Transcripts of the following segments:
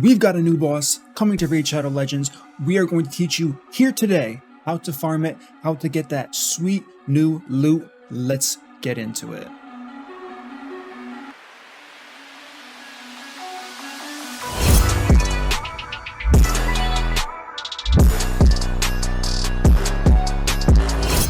We've got a new boss coming to Raid Shadow Legends. We are going to teach you here today how to farm it, how to get that sweet new loot. Let's get into it.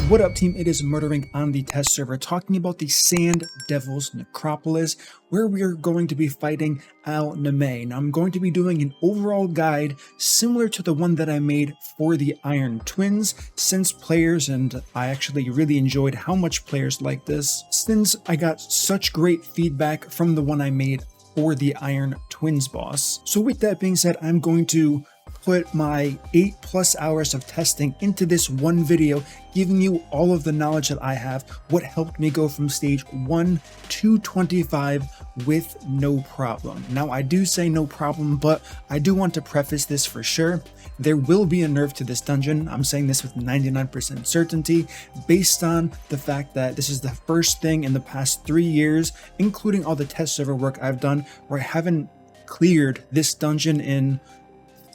What up, team? It is MurderInc on the test server talking about the Sand Devil's Necropolis, where we are going to be fighting Al-Naemeh. Now, I'm going to be doing an overall guide similar to the one that I made for the Iron Twins, since players, and I actually really enjoyed how much players like this, since I got such great feedback from the one I made for the Iron Twins boss. So with that being said, I'm going to put my 8+ hours of testing into this one video, giving you all of the knowledge that I have, what helped me go from stage 1 to 25 with no problem. Now, I do say no problem, but I do want to preface this for sure. There will be a nerf to this dungeon. I'm saying this with 99% certainty, based on the fact that this is the first thing in the past 3 years, including all the test server work I've done, where I haven't cleared this dungeon in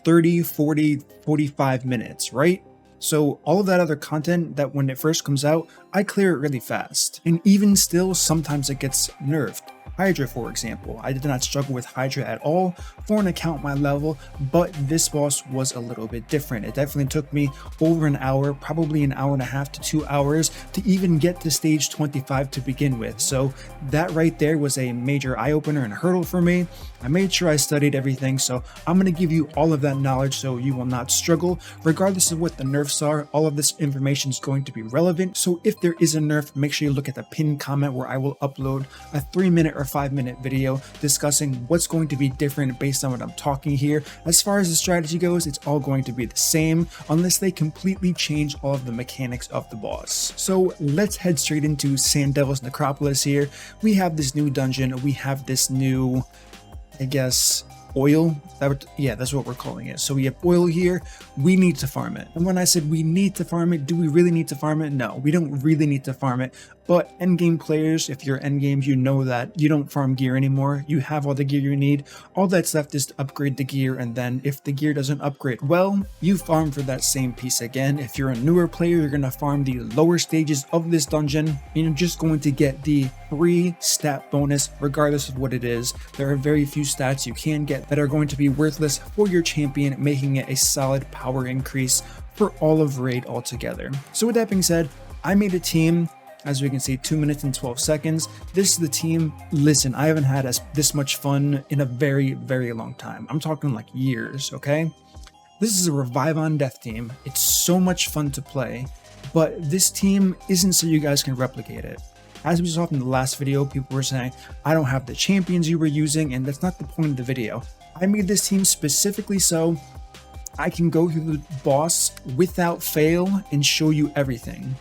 30, 40, 45 minutes, right? So all of that other content that when it first comes out, I clear it really fast. And even still, sometimes it gets nerfed. Hydra, for example. I did not struggle with Hydra at all for an account my level, but this boss was a little bit different. It definitely took me over an hour, probably an hour and a half to 2 hours to even get to stage 25 to begin with. So that right there was a major eye-opener and hurdle for me. I made sure I studied everything, so I'm going to give you all of that knowledge so you will not struggle. Regardless of what the nerfs are, all of this information is going to be relevant. So if there is a nerf, make sure you look at the pinned comment where I will upload a 3-minute or 5-minute video discussing what's going to be different based on what I'm talking here. As far as the strategy goes, it's all going to be the same unless they completely change all of the mechanics of the boss. So let's head straight into Sand Devil's Necropolis here. We have this new dungeon, we have this new, I guess, oil. That's what we're calling it. So we have oil here. We need to farm it. And when I said we need to farm it, do we really need to farm it? No, we don't really need to farm it. But endgame players, if you're endgame, you know that you don't farm gear anymore. You have all the gear you need. All that's left is to upgrade the gear, and then if the gear doesn't upgrade well, you farm for that same piece again. If you're a newer player, you're going to farm the lower stages of this dungeon, and you're just going to get the free stat bonus regardless of what it is. There are very few stats you can get that are going to be worthless for your champion, making it a solid power increase for all of Raid altogether. So with that being said, I made a team. As we can see, 2 minutes and 12 seconds. This is the team. Listen, I haven't had this much fun in a very, very long time. I'm talking like years, okay? This is a Revive on Death team. It's so much fun to play, but this team isn't so you guys can replicate it. As we saw from the last video, people were saying, I don't have the champions you were using, and that's not the point of the video. I made this team specifically so I can go through the boss without fail and show you everything.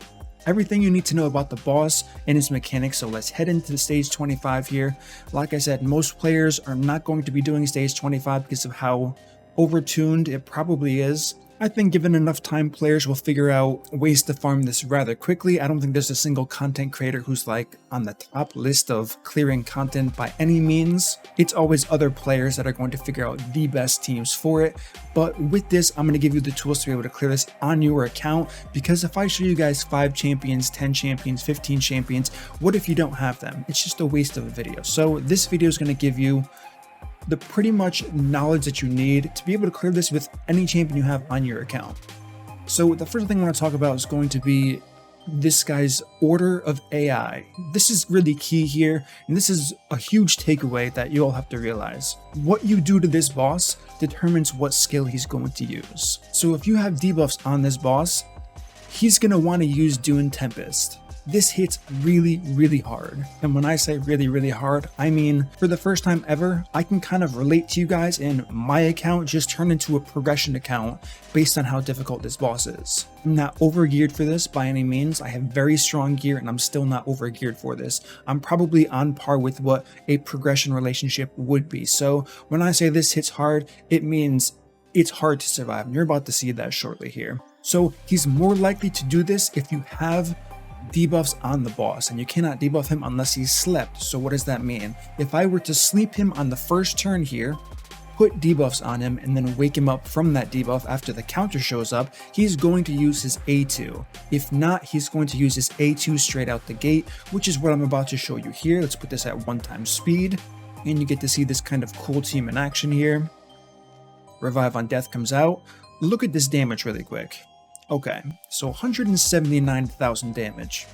Everything you need to know about the boss and its mechanics. So let's head into stage 25 here. Like I said, most players are not going to be doing stage 25 because of how overtuned it probably is. I think given enough time, players will figure out ways to farm this rather quickly. I don't think there's a single content creator who's like on the top list of clearing content by any means. It's always other players that are going to figure out the best teams for it. But with this, I'm going to give you the tools to be able to clear this on your account, because if I show you guys 5 champions, 10 champions, 15 champions, what if you don't have them? It's just a waste of a video. So this video is going to give you the pretty much knowledge that you need to be able to clear this with any champion you have on your account. So the first thing I want to talk about is going to be this guy's order of AI. This is really key here, and this is a huge takeaway that you all have to realize. What you do to this boss determines what skill he's going to use. So if you have debuffs on this boss, he's going to want to use Dune Tempest. This hits really, really hard. And when I say really, really hard, I mean, for the first time ever, I can kind of relate to you guys, and my account just turned into a progression account based on how difficult this boss is. I'm not overgeared for this by any means. I have very strong gear and I'm still not overgeared for this. I'm probably on par with what a progression relationship would be. So when I say this hits hard, it means it's hard to survive. And you're about to see that shortly here. So he's more likely to do this if you have debuffs on the boss, and you cannot debuff him unless he's slept. So what does that mean? If I were to sleep him on the first turn here, put debuffs on him and then wake him up from that debuff after the counter shows up, he's going to use his A2. If not, he's going to use his A2 straight out the gate, which is what I'm about to show you here. Let's put this at 1x speed, and you get to see this kind of cool team in action here. Revive on Death comes out. Look at this damage really quick. Okay, so 179,000 damage.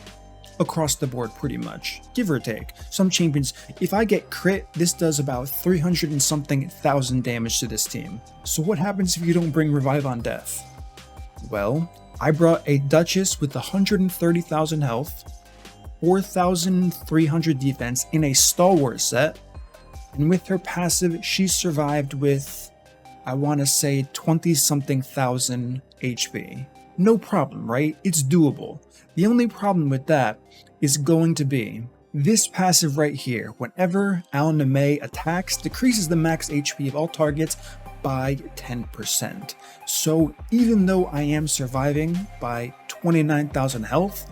Across the board pretty much, give or take. Some champions, if I get crit, this does about 300 and something thousand damage to this team. So what happens if you don't bring Revive on Death? Well, I brought a Duchess with 130,000 health, 4,300 defense in a Stalwart set, and with her passive, she survived with, I want to say 20 something thousand HP. No problem, right? It's doable. The only problem with that is going to be this passive right here. Whenever Al-Naemeh attacks, decreases the max HP of all targets by 10%. So even though I am surviving by 29,000 health,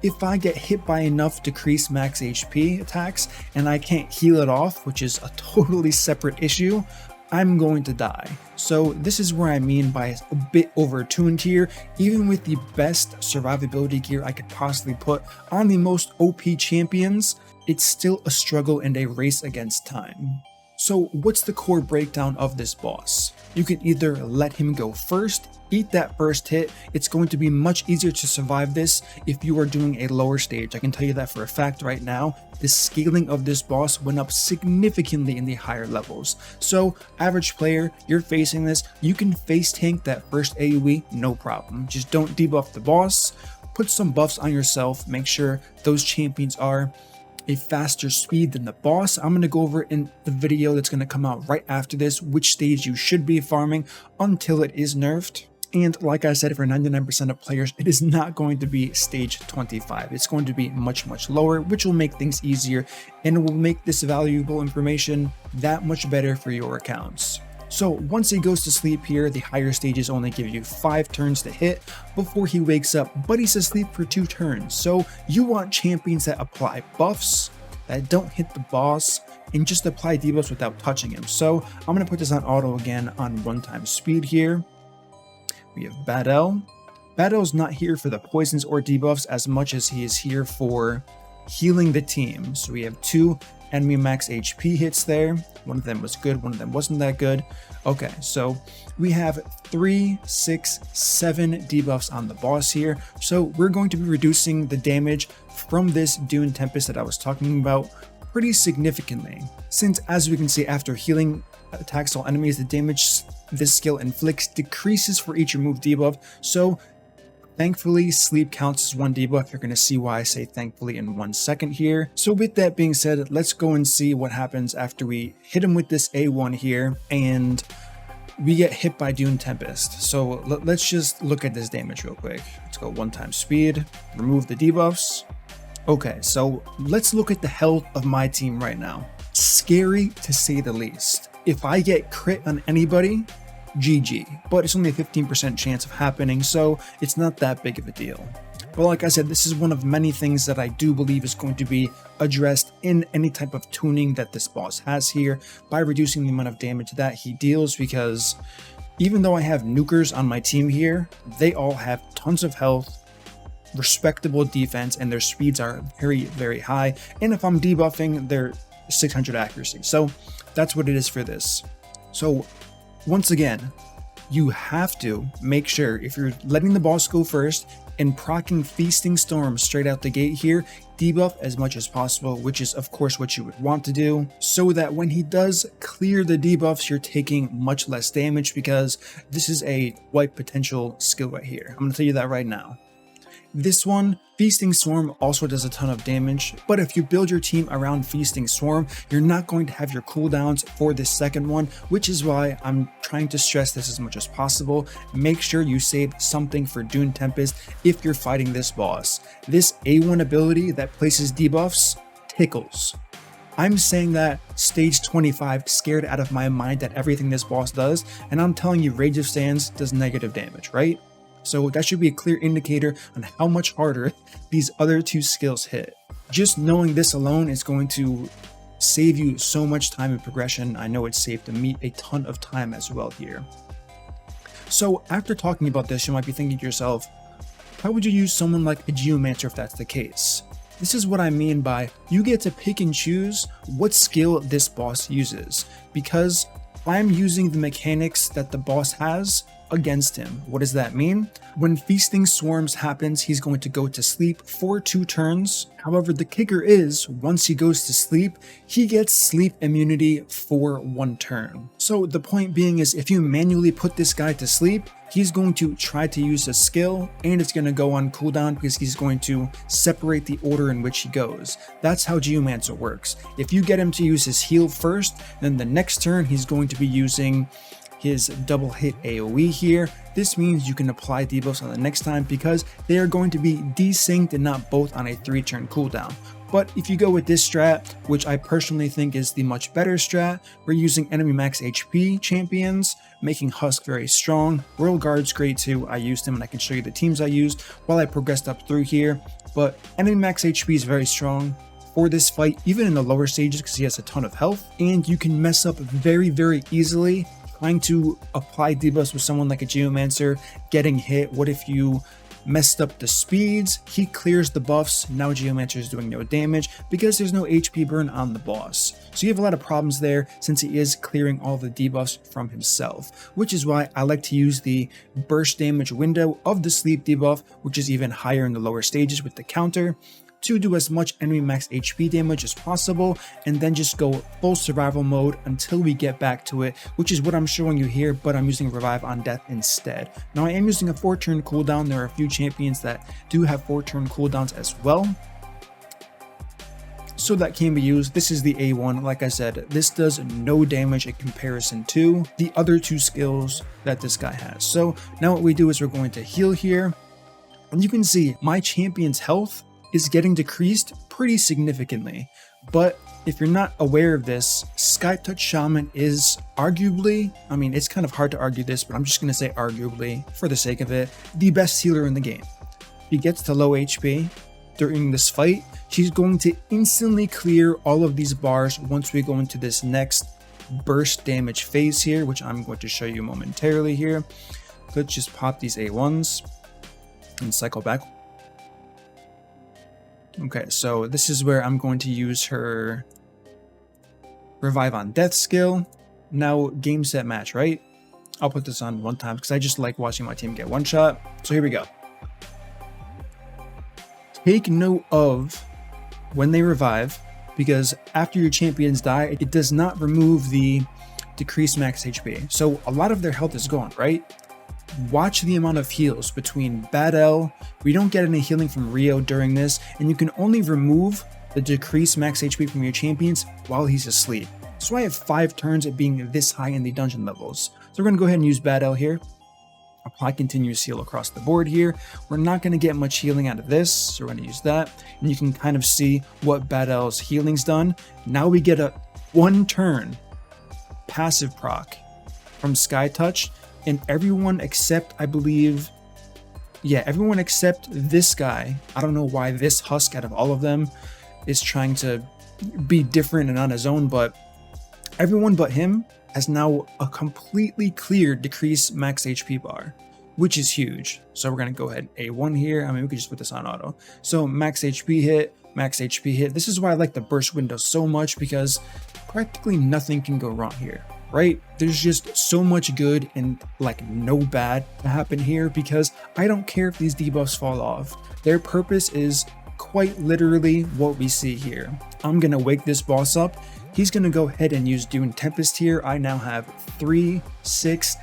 if I get hit by enough decreased max HP attacks and I can't heal it off, which is a totally separate issue, I'm going to die. So this is where I mean by a bit overtuned here. Even with the best survivability gear I could possibly put on the most OP champions, it's still a struggle and a race against time. So what's the core breakdown of this boss? You can either let him go first, eat that first hit. It's going to be much easier to survive this if you are doing a lower stage. I can tell you that for a fact right now. The scaling of this boss went up significantly in the higher levels. So average player, you're facing this, you can face tank that first AoE, no problem. Just don't debuff the boss, put some buffs on yourself, make sure those champions are a faster speed than the boss. I'm going to go over in the video that's going to come out right after this which stage you should be farming until it is nerfed. And like I said, for 99% of players, it is not going to be stage 25. It's going to be much lower, which will make things easier and will make this valuable information that much better for your accounts. So once he goes to sleep here, the higher stages only give you 5 turns to hit before he wakes up, but he's asleep for 2 turns. So you want champions that apply buffs, that don't hit the boss, and just apply debuffs without touching him. So I'm going to put this on auto again on 1x speed here. We have Beat Al. Beat Al's not here for the poisons or debuffs as much as he is here for healing the team. So we have 2 enemy max HP hits there. One of them was good, one of them wasn't that good. Okay, so we have 3, 6, 7 debuffs on the boss here. So we're going to be reducing the damage from this Dune Tempest that I was talking about pretty significantly. Since as we can see, after healing attacks all enemies, the damage this skill inflicts decreases for each removed debuff. So thankfully, sleep counts as 1 debuff. You're going to see why I say thankfully in 1 second here. So with that being said, let's go and see what happens after we hit him with this A1 here and we get hit by Dune Tempest. So let's just look at this damage real quick. Let's go 1x speed, remove the debuffs. Okay, so let's look at the health of my team right now. Scary to say the least. If I get crit on anybody, GG, but it's only a 15% chance of happening, so it's not that big of a deal. But like I said, this is one of many things that I do believe is going to be addressed in any type of tuning that this boss has here by reducing the amount of damage that he deals, because even though I have nukers on my team here, they all have tons of health, respectable defense, and their speeds are very high, and if I'm debuffing, they're 600 accuracy. So that's what it is for this. So once again, you have to make sure if you're letting the boss go first and proccing Feasting Storm straight out the gate here, debuff as much as possible, which is of course what you would want to do, so that when he does clear the debuffs, you're taking much less damage, because this is a wipe potential skill right here. I'm going to tell you that right now. This one, Feasting Swarm, also does a ton of damage, but if you build your team around Feasting Swarm, you're not going to have your cooldowns for this second one, which is why I'm trying to stress this as much as possible. Make sure you save something for Dune Tempest if you're fighting this boss. This A1 ability that places debuffs tickles. I'm saying that stage 25 scared out of my mind at everything this boss does, and I'm telling you Rage of Sands does negative damage, right? So that should be a clear indicator on how much harder these other 2 skills hit. Just knowing this alone is going to save you so much time in progression. I know it's saved me a ton of time as well here. So after talking about this, you might be thinking to yourself, how would you use someone like a Geomancer if that's the case? This is what I mean by you get to pick and choose what skill this boss uses, because I'm using the mechanics that the boss has against him. What does that mean? When Feasting Swarms happens, he's going to go to sleep for 2 turns. However, the kicker is, once he goes to sleep, he gets sleep immunity for 1 turn. So the point being is, if you manually put this guy to sleep, he's going to try to use a skill, and it's going to go on cooldown because he's going to separate the order in which he goes. That's how Geomancer works. If you get him to use his heal first, then the next turn he's going to be using his double hit AoE here. This means you can apply debuffs on the next time because they are going to be desynced and not both on a 3-turn cooldown. But if you go with this strat, which I personally think is the much better strat, we're using enemy max HP champions, making Husk very strong. Royal Guard's great too. I used him and I can show you the teams I used while I progressed up through here. But enemy max HP is very strong for this fight, even in the lower stages because he has a ton of health. And you can mess up very, very easily trying to apply debuffs with someone like a Geomancer, getting hit. What if you messed up the speeds? He clears the buffs. Now Geomancer is doing no damage because there's no HP burn on the boss. So you have a lot of problems there since he is clearing all the debuffs from himself, which is why I like to use the burst damage window of the sleep debuff, which is even higher in the lower stages with the counter, to do as much enemy max HP damage as possible, and then just go full survival mode until we get back to it, which is what I'm showing you here, but I'm using Revive on Death instead. Now I am using a 4-turn cooldown. There are a few champions that do have 4-turn cooldowns as well, so that can be used. This is the A1. Like I said, this does no damage in comparison to the other 2 skills that this guy has. So now what we do is we're going to heal here, and you can see my champion's health is getting decreased pretty significantly. But if you're not aware of this, Skytouch Shaman is arguably, I mean, it's kind of hard to argue this, but I'm just going to say arguably, for the sake of it, the best healer in the game. If he gets to low HP during this fight, she's going to instantly clear all of these bars once we go into this next burst damage phase here, which I'm going to show you momentarily here. Let's just pop these A1s and cycle back. Okay, so this is where I'm going to use her Revive on Death skill. Now, game, set, match, right? I'll put this on 1 time because I just like watching my team get 1 shot. So here we go. Take note of when they revive, because after your champions die, it does not remove the decreased max HP. So a lot of their health is gone, right? Watch the amount of heals between Bad L. We don't get any healing from Rio during this, and you can only remove the decreased max HP from your champions while he's asleep. So I have 5 turns at being this high in the dungeon levels. So we're going to go ahead and use Bad L here. Apply continuous heal across the board here. We're not going to get much healing out of this, so we're going to use that. And you can kind of see what Bad L's healing's done. Now we get a 1 turn passive proc from Skytouch. And everyone except, I believe, yeah, everyone except this guy. I don't know why this Husk out of all of them is trying to be different and on his own, but everyone but him has now a completely clear decreased max HP bar, which is huge. So we're going to go ahead A1 here. I mean, we could just put this on auto. So max HP hit, max HP hit. This is why I like the burst window so much, because practically nothing can go wrong here. Right? There's just so much good and like no bad to happen here, because I don't care if these debuffs fall off. Their purpose is quite literally what we see here. I'm gonna wake this boss up. He's gonna go ahead and use Dune Tempest here. I now have 3, 6,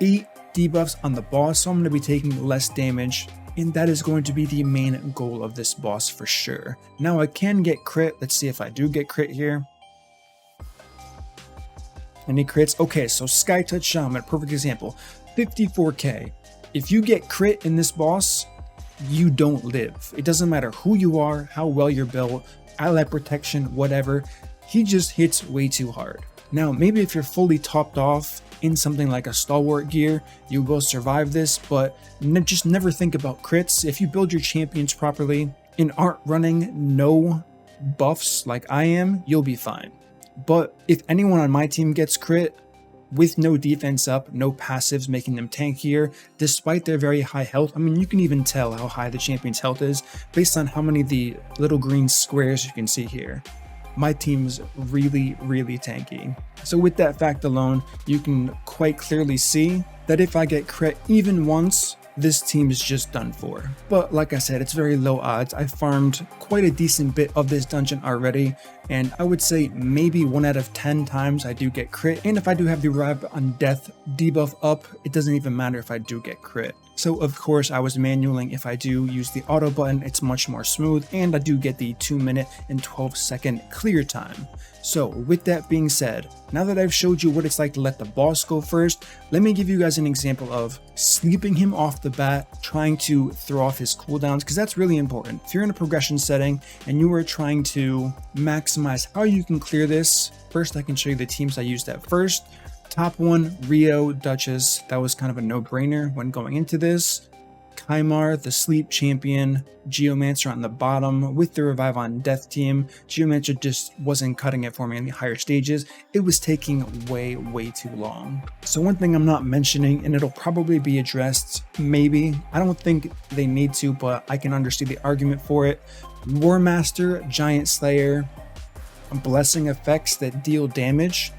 8 debuffs on the boss, so I'm gonna be taking less damage, and that is going to be the main goal of this boss for sure. Now I can get crit. Let's see if I do get crit here. Any crits? Okay, so Skytouch Shaman, perfect example. 54k. If you get crit in this boss, you don't live. It doesn't matter who you are, how well you're built, ally protection, whatever. He just hits way too hard. Now, maybe if you're fully topped off in something like a stalwart gear, you will survive this, but just never think about crits. If you build your champions properly and aren't running no buffs like I am, you'll be fine. But if anyone on my team gets crit, with no defense up, no passives making them tankier, despite their very high health, I mean, you can even tell how high the champion's health is based on how many of the little green squares you can see here. My team's really tanky. So with that fact alone, you can quite clearly see that if I get crit even once, this team is just done for. But like I said, it's very low odds. I farmed quite a decent bit of this dungeon already, and I would say maybe 1 out of 10 times I do get crit. And if I do have the Arrive on Death debuff up, it doesn't even matter if I do get crit. So of course I was manualing. If I do use the auto button, it's much more smooth, and I do get the 2-minute and 12-second clear time. So with that being said, now that I've showed you what it's like to let the boss go first, let me give you guys an example of sleeping him off the bat, trying to throw off his cooldowns, because that's really important. If you're in a progression setting and you are trying to maximize how you can clear this, first I can show you the teams I used at first. Top one, Rio, Duchess, that was kind of a no-brainer when going into this. Kymar, the sleep champion, Geomancer on the bottom with the Revive on Death team. Geomancer just wasn't cutting it for me in the higher stages. It was taking way too long. So one thing I'm not mentioning, and it'll probably be addressed, maybe, I don't think they need to, but I can understand the argument for it. Warmaster, Giant Slayer, blessing effects that deal damage,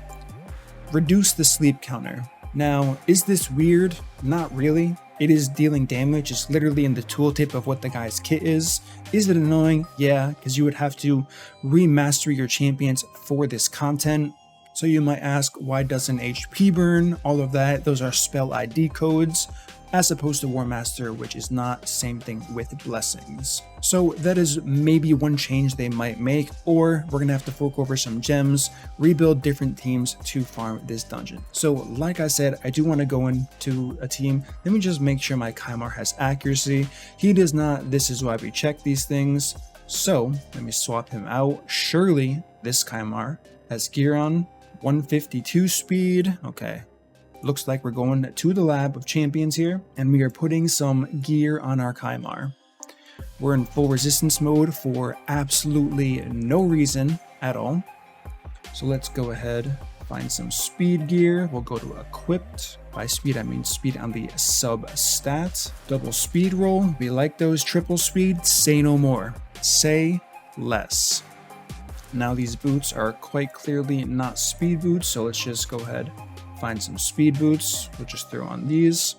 reduce the sleep counter. Now, is this weird? Not really. It is dealing damage. It's literally in the tooltip of what the guy's kit is. Is it annoying? Yeah, because you would have to remaster your champions for this content. So you might ask, why doesn't HP burn? All of that, those are spell ID codes, as opposed to Warmaster, which is not same thing with blessings. So that is maybe one change they might make, or we're gonna have to fork over some gems, rebuild different teams to farm this dungeon. So like I said, I do want to go into a team. Let me just make sure my Kymar has accuracy. He does not. This is why we check these things. So let me swap him out. Surely this Kymar has gear on, 152 speed. Okay. Looks like we're going to the lab of champions here, and we are putting some gear on our Kymar. We're in full resistance mode for absolutely no reason at all. So let's go ahead, find some speed gear. We'll go to equipped. By speed, I mean speed on the sub stats. Double speed roll. We like those. Triple speed. Say no more. Say less. Now these boots are quite clearly not speed boots, so let's just go ahead, find some speed boots. We'll just throw on these.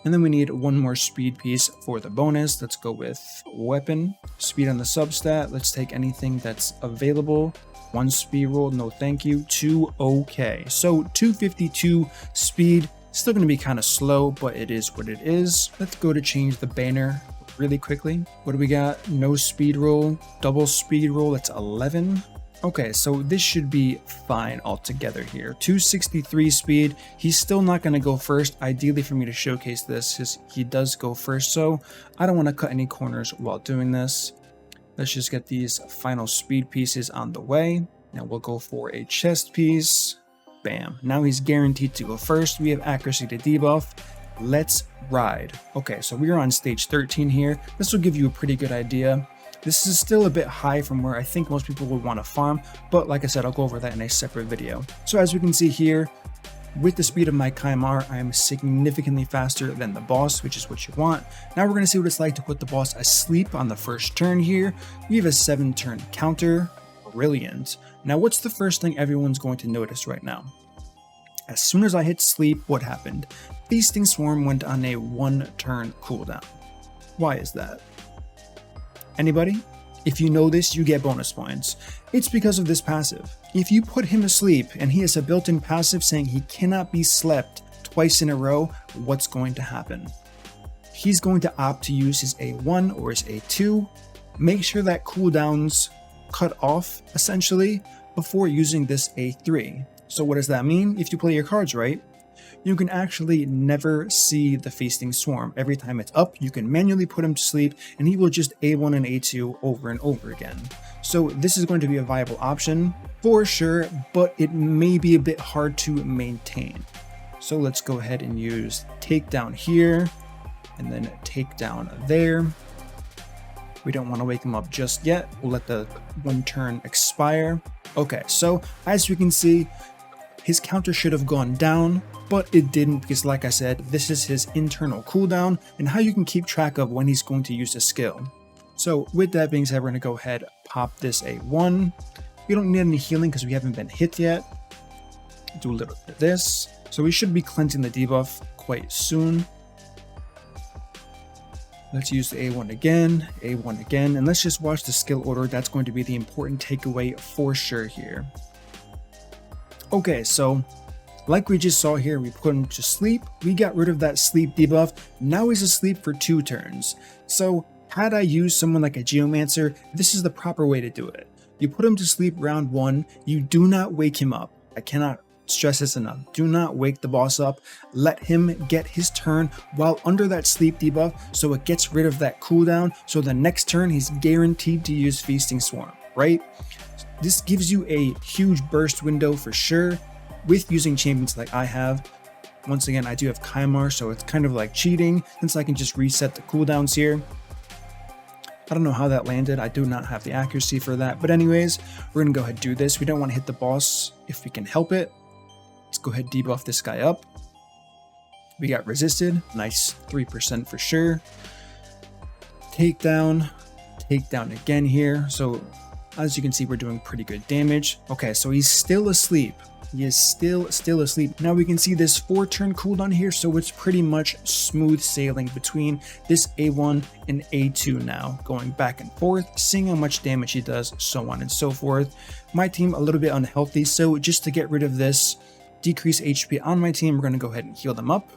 And then we need one more speed piece for the bonus. Let's go with weapon. Speed on the substat. Let's take anything that's available. 1 speed roll, no thank you. 2, okay. So 252 speed. Still going to be kind of slow, but it is what it is. Let's go to change the banner really quickly. What do we got? No speed roll, double speed roll. That's 11. Okay, so this should be fine altogether here. 263 speed. He's still not going to go first. Ideally for me to showcase this, he does go first, so I don't want to cut any corners while doing this. Let's just get these final speed pieces on the way. Now we'll go for a chest piece. Bam. Now he's guaranteed to go first. We have accuracy to debuff. Let's ride. Okay, so we are on stage 13 here. This will give you a pretty good idea. This is still a bit high from where I think most people would want to farm, but like I said, I'll go over that in a separate video. So as we can see here, with the speed of my Kymar, I am significantly faster than the boss, which is what you want. Now we're going to see what it's like to put the boss asleep on the first turn here. We have a 7-turn counter. Brilliant. Now what's the first thing everyone's going to notice right now? As soon as I hit sleep, what happened? Feasting Swarm went on a 1-turn cooldown. Why is that? Anybody? If you know this, you get bonus points. It's because of this passive. If you put him to sleep and he has a built-in passive saying he cannot be slept twice in a row, what's going to happen? He's going to opt to use his A1 or his A2. Make sure that cooldown's cut off, essentially, before using this A3. So what does that mean? If you play your cards right, you can actually never see the Feasting Swarm. Every time it's up, you can manually put him to sleep, and he will just A1 and A2 over and over again. So this is going to be a viable option for sure, but it may be a bit hard to maintain. So let's go ahead and use Takedown here, and then Takedown there. We don't want to wake him up just yet. We'll let the 1 turn expire. Okay, so as you can see, his counter should have gone down, but it didn't because, like I said, this is his internal cooldown and how you can keep track of when he's going to use a skill. So with that being said, we're going to go ahead, pop this A1. We don't need any healing because we haven't been hit yet. Do a little bit of this. So we should be cleansing the debuff quite soon. Let's use the A1 again, and let's just watch the skill order. That's going to be the important takeaway for sure here. Okay, so like we just saw here, we put him to sleep. We got rid of that sleep debuff. Now he's asleep for 2 turns. So had I used someone like a Geomancer, this is the proper way to do it. You put him to sleep round 1. You do not wake him up. I cannot stress this enough. Do not wake the boss up. Let him get his turn while under that sleep debuff so it gets rid of that cooldown. So the next turn he's guaranteed to use Feasting Swarm, right? This gives you a huge burst window for sure with using champions like I have. Once again, I do have Kymar, so it's kind of like cheating since I can just reset the cooldowns here. I don't know how that landed. I do not have the accuracy for that. But anyways, we're going to go ahead and do this. We don't want to hit the boss if we can help it. Let's go ahead and debuff this guy up. We got resisted. Nice 3% for sure. Takedown again here. So as you can see, we're doing pretty good damage. Okay, so he's still asleep. He is still asleep. Now we can see this 4-turn cooldown here, so it's pretty much smooth sailing between this A1 and A2 now, going back and forth, seeing how much damage he does, so on and so forth. My team a little bit unhealthy, so just to get rid of this decrease HP on my team, we're going to go ahead and heal them up.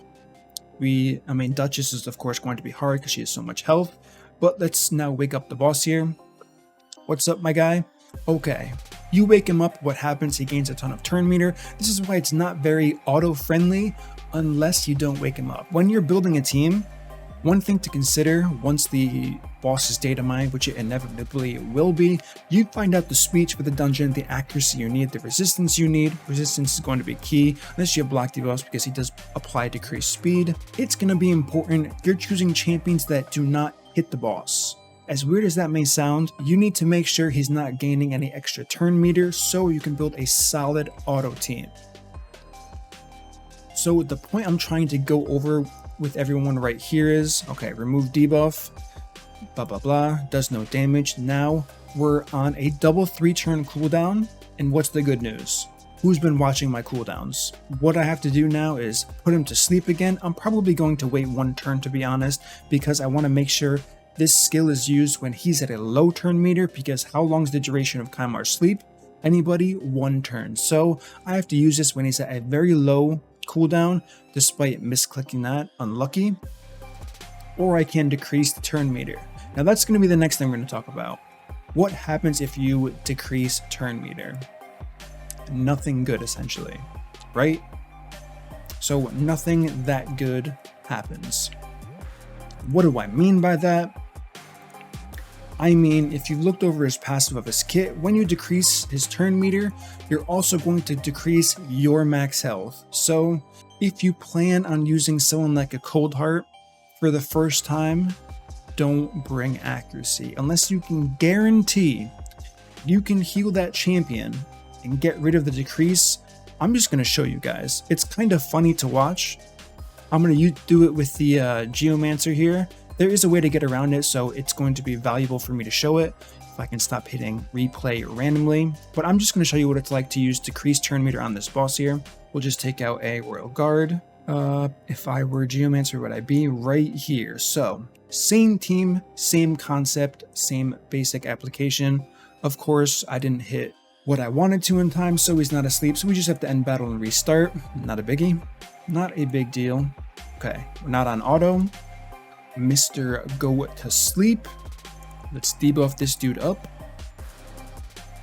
I mean, Duchess is of course going to be hard because she has so much health, but let's now wake up the boss here. What's up, my guy? Okay. You wake him up, what happens? He gains a ton of turn meter. This is why it's not very auto-friendly unless you don't wake him up. When you're building a team, one thing to consider once the boss is data mined, which it inevitably will be, you find out the speech for the dungeon, the accuracy you need, the resistance you need. Resistance is going to be key unless you have block debuffs because he does apply decreased speed. It's going to be important. You're choosing champions that do not hit the boss. As weird as that may sound, you need to make sure he's not gaining any extra turn meter so you can build a solid auto team. So the point I'm trying to go over with everyone right here is, okay, remove debuff, blah blah blah, does no damage. Now we're on a double 3-turn cooldown, and what's the good news? Who's been watching my cooldowns? What I have to do now is put him to sleep again. I'm probably going to wait 1 turn to be honest, because I want to make sure this skill is used when he's at a low turn meter, because how long is the duration of Kymar's sleep? Anybody? 1 turn. So I have to use this when he's at a very low cooldown, despite misclicking that, unlucky. Or I can decrease the turn meter. Now that's going to be the next thing we're going to talk about. What happens if you decrease turn meter? Nothing good, essentially, right? So nothing that good happens. What do I mean by that? I mean, if you've looked over his passive of his kit, when you decrease his turn meter, you're also going to decrease your max health. So if you plan on using someone like a Cold Heart for the first time, don't bring accuracy. Unless you can guarantee you can heal that champion and get rid of the decrease, I'm just going to show you guys. It's kind of funny to watch. I'm going to do it with the Geomancer here. There is a way to get around it, so it's going to be valuable for me to show it if I can stop hitting replay randomly. But I'm just going to show you what it's like to use decreased turn meter on this boss here. We'll just take out a Royal Guard. If I were Geomancer, would I be right here? So, same team, same concept, same basic application. Of course, I didn't hit what I wanted to in time, so he's not asleep. So we just have to end battle and restart. Not a biggie. Not a big deal. Okay, we're not on auto. Mr. Go to sleep. Let's debuff this dude up.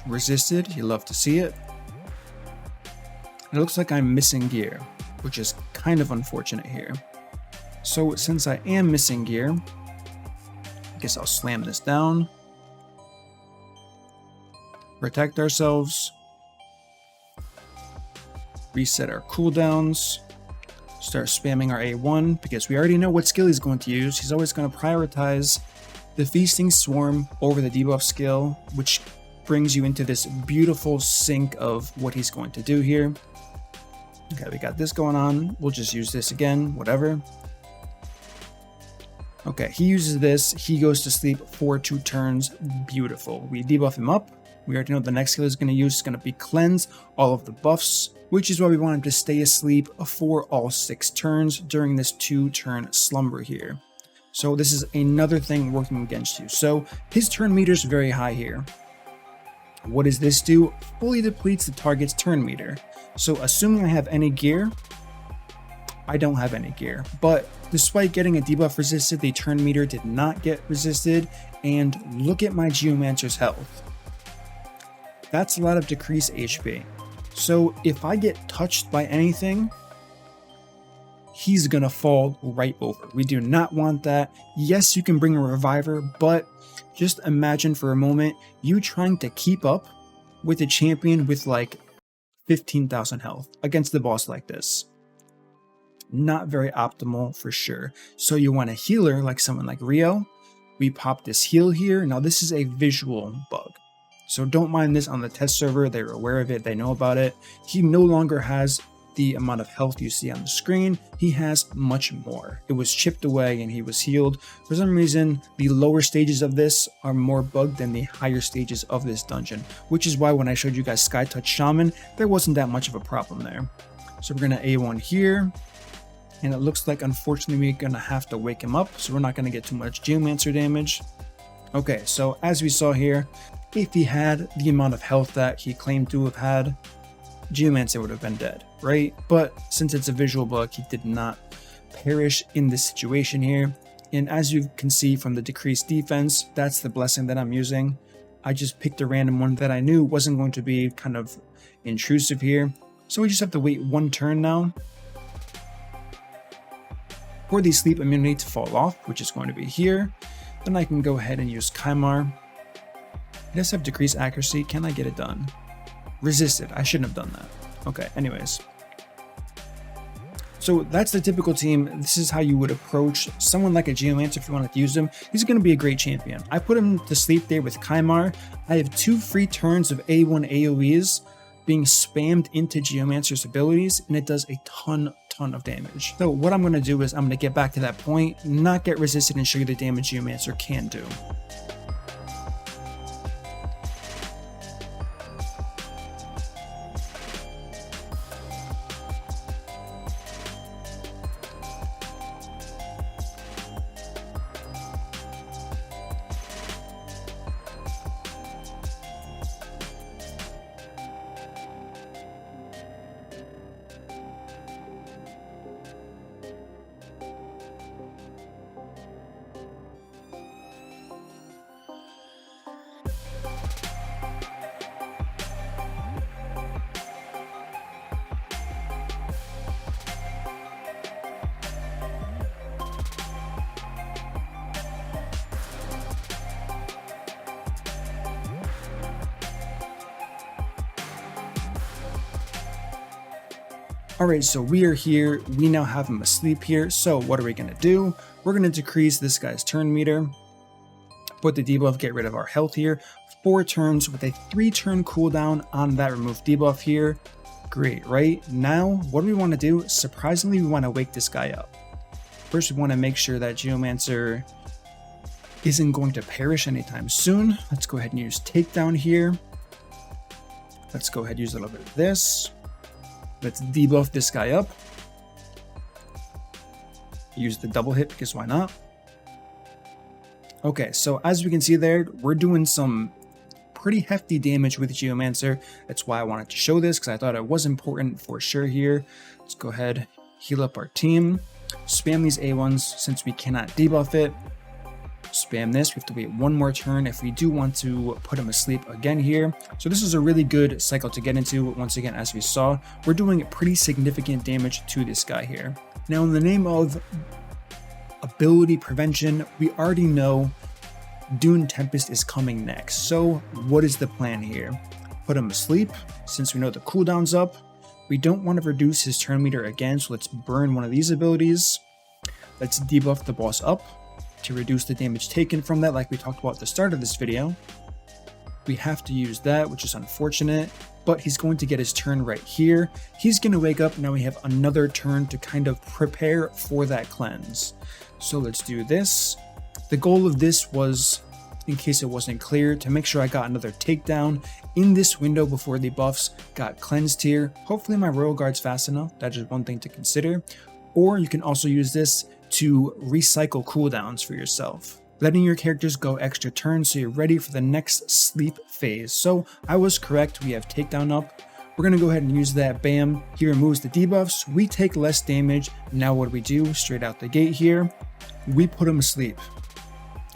Resisted, you love to see it. It looks like I'm missing gear, which is kind of unfortunate here. So since I am missing gear, I guess I'll slam this down. Protect ourselves. Reset our cooldowns. Start spamming our A1 because we already know what skill he's going to use. He's always going to prioritize the Feasting Swarm over the debuff skill, which brings you into this beautiful sync of what he's going to do here. Okay, we got this going on. We'll just use this again, whatever. Okay, he uses this. He goes to sleep for 2 turns. Beautiful. We debuff him up. We already know the next skill he's going to use is going to be cleanse all of the buffs, which is why we want him to stay asleep for all 6 turns during this 2-turn slumber here. So this is another thing working against you. So his turn meter is very high here. What does this do? Fully depletes the target's turn meter. So assuming I have any gear, I don't have any gear, but despite getting a debuff resisted, the turn meter did not get resisted, and look at my Geomancer's health. That's a lot of decreased HP. So if I get touched by anything, he's gonna fall right over. We do not want that. Yes, you can bring a reviver, but just imagine for a moment you trying to keep up with a champion with like 15,000 health against the boss like this. Not very optimal for sure. So you want a healer like someone like Rio. We pop this heal here. Now this is a visual bug, so don't mind this on the test server. They're aware of it, they know about it. He no longer has the amount of health you see on the screen. He has much more. It was chipped away and he was healed. For some reason, the lower stages of this are more bugged than the higher stages of this dungeon, which is why when I showed you guys Skytouch Shaman, there wasn't that much of a problem there. So we're gonna A1 here. And it looks like, unfortunately, we're gonna have to wake him up, so we're not gonna get too much Geomancer damage. Okay, so as we saw here, if he had the amount of health that he claimed to have had, Geomancer would have been dead, right? But since it's a visual bug, he did not perish in this situation here. And as you can see from the decreased defense, that's the blessing that I'm using. I just picked a random one that I knew wasn't going to be kind of intrusive here. So we just have to wait 1 turn now for the sleep immunity to fall off, which is going to be here. Then I can go ahead and use Kymar. It does have decreased accuracy. Can I get it done? Resisted. I shouldn't have done that. Okay, anyways. So that's the typical team. This is how you would approach someone like a Geomancer if you wanted to use him. He's going to be a great champion. I put him to sleep there with Kymar. I have 2 free turns of A1 AoEs being spammed into Geomancer's abilities, and it does a ton of damage. So what I'm going to do is I'm going to get back to that point, not get resisted, and show you the damage Geomancer can do. Alright, so we are here. We now have him asleep here. So what are we going to do? We're going to decrease this guy's turn meter. Put the debuff, get rid of our health here. 4 turns with a 3-turn cooldown on that remove debuff here. Great, right? Now, what do we want to do? Surprisingly, we want to wake this guy up. First, we want to make sure that Geomancer isn't going to perish anytime soon. Let's go ahead and use takedown here. Let's go ahead and use a little bit of this. Let's debuff this guy up. Use the double hit because why not? Okay, so as we can see there, we're doing some pretty hefty damage with Geomancer. That's why I wanted to show this, because I thought it was important for sure here. Let's go ahead, heal up our team. Spam these A1s since we cannot debuff it. Spam this. We have to wait 1 more turn if we do want to put him asleep again here. So this is a really good cycle to get into. Once again, as we saw, we're doing pretty significant damage to this guy here. Now, in the name of ability prevention, we already know Dune Tempest is coming next. So what is the plan here? Put him asleep since we know the cooldown's up. We don't want to reduce his turn meter again, so let's burn one of these abilities. Let's debuff the boss up to reduce the damage taken from that, like we talked about at the start of this video. We have to use that, which is unfortunate, but he's going to get his turn right here. He's going to wake up. Now we have another turn to kind of prepare for that cleanse. So let's do this. The goal of this was, in case it wasn't clear, to make sure I got another takedown in this window before the buffs got cleansed here. Hopefully my Royal Guard's fast enough. That's just one thing to consider. Or you can also use this to recycle cooldowns for yourself, letting your characters go extra turns so you're ready for the next sleep phase. So I was correct, we have takedown up. We're gonna go ahead and use that. Bam, he removes the debuffs, we take less damage. Now what do we do? Straight out the gate here, we put him asleep.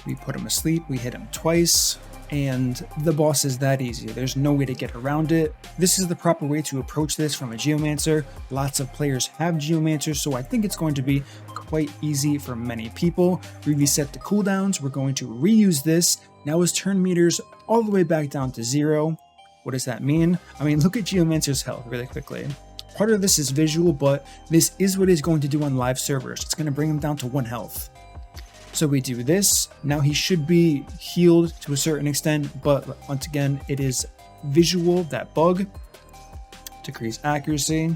We put him asleep, we hit him twice, and the boss is that easy. There's no way to get around it. This is the proper way to approach this from a Geomancer. Lots of players have Geomancers, so I think it's going to be quite easy for many people. We reset the cooldowns, we're going to reuse this. Now his turn meters all the way back down to 0. What does that mean? I mean, look at Geomancer's health really quickly. Part of this is visual, but this is what he's going to do on live servers. It's going to bring him down to 1 health. So we do this. Now he should be healed to a certain extent, but once again, it is visual, that bug. Decrease accuracy.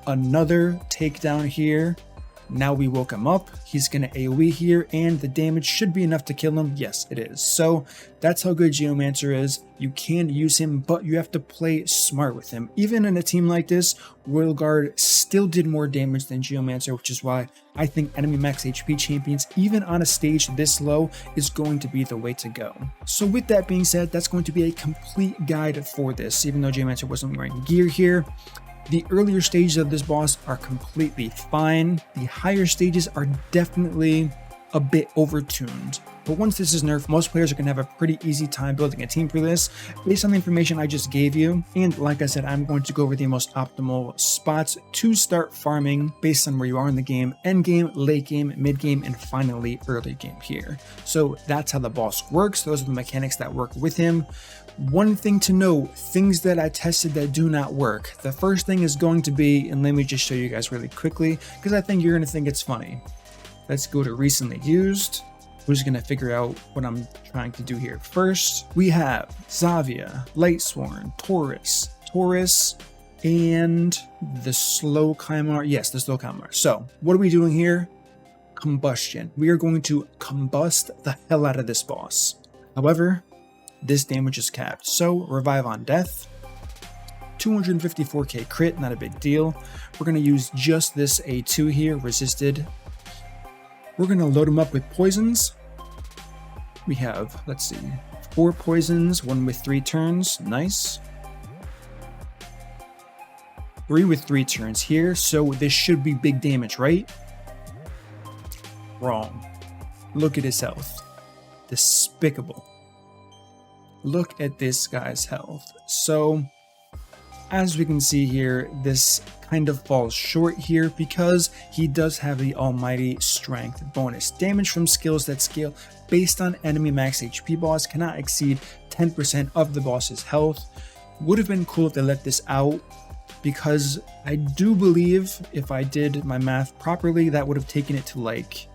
Another takedown here. Now we woke him up. He's going to AoE here, and the damage should be enough to kill him. Yes, it is. So that's how good Geomancer is. You can use him, but you have to play smart with him. Even in a team like this, Royal Guard still did more damage than Geomancer, which is why I think enemy max HP champions, even on a stage this low, is going to be the way to go. So with that being said, that's going to be a complete guide for this. Even though Geomancer wasn't wearing gear here, the earlier stages of this boss are completely fine. The higher stages are definitely a bit overtuned. But once this is nerfed, most players are going to have a pretty easy time building a team for this based on the information I just gave you. And like I said, I'm going to go over the most optimal spots to start farming based on where you are in the game: end game, late game, mid game, and finally early game here. So that's how the boss works. Those are the mechanics that work with him. One thing to know, things that I tested that do not work. The first thing is going to be, and let me just show you guys really quickly, because I think you're going to think it's funny. Let's go to recently used. We're just going to figure out what I'm trying to do here. First, we have Zavia, Lightsworn, Taurus, and the slow Kymar. Yes, the slow Kymar. So what are we doing here? Combustion. We are going to combust the hell out of this boss. However, this damage is capped. So revive on death. 254k crit, not a big deal. We're going to use just this A2 here, resisted. We're going to load him up with poisons. We have, let's see, 4 poisons, 1 with 3 turns. Nice. 3 with 3 turns here, so this should be big damage, right? Wrong. Look at his health. Despicable. Look at this guy's health. So, as we can see here, this kind of falls short here because he does have the almighty strength bonus. Damage from skills that scale based on enemy max HP boss cannot exceed 10% of the boss's health. Would have been cool if they let this out, because I do believe if I did my math properly, that would have taken it to like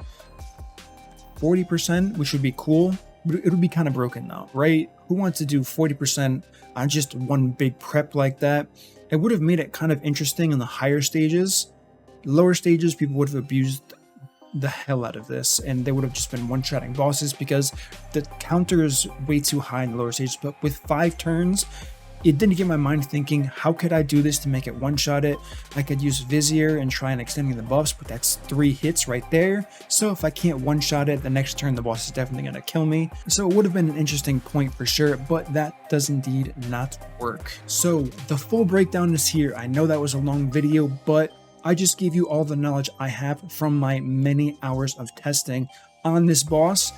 40%, which would be cool. It would be kind of broken though, right? Who wants to do 40% on just one big prep like that? It would have made it kind of interesting in the higher stages. Lower stages, people would have abused the hell out of this, and they would have just been one-shotting bosses because the counter is way too high in the lower stages. But with 5 turns, it didn't get my mind thinking, how could I do this to make it one-shot it? I could use Vizier and try and extending the buffs, but that's 3 hits right there. So if I can't one-shot it, the next turn the boss is definitely going to kill me. So it would have been an interesting point for sure, but that does indeed not work. So the full breakdown is here. I know that was a long video, but I just gave you all the knowledge I have from my many hours of testing on this boss,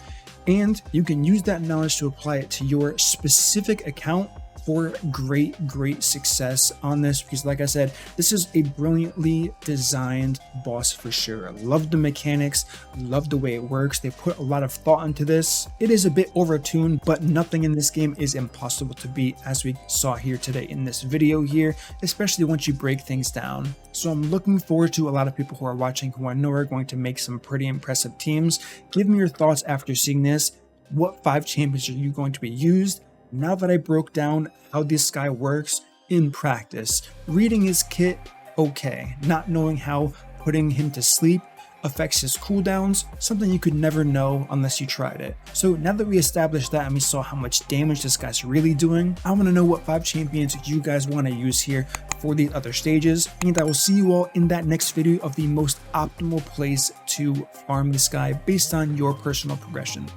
and you can use that knowledge to apply it to your specific account for great success on this, because like I said, this is a brilliantly designed boss for sure. I love the mechanics, love the way it works. They put a lot of thought into this. It is a bit overtuned, but nothing in this game is impossible to beat, as we saw here today in this video here, especially once you break things down. So I'm looking forward to a lot of people who are watching who I know are going to make some pretty impressive teams. Give me your thoughts after seeing this. what 5 champions are you going to be used. Now that I broke down how this guy works in practice, reading his kit, okay, not knowing how putting him to sleep affects his cooldowns, something you could never know unless you tried it. So now that we established that and we saw how much damage this guy's really doing, I want to know what 5 champions you guys want to use here for these other stages, and I will see you all in that next video of the most optimal place to farm this guy based on your personal progression.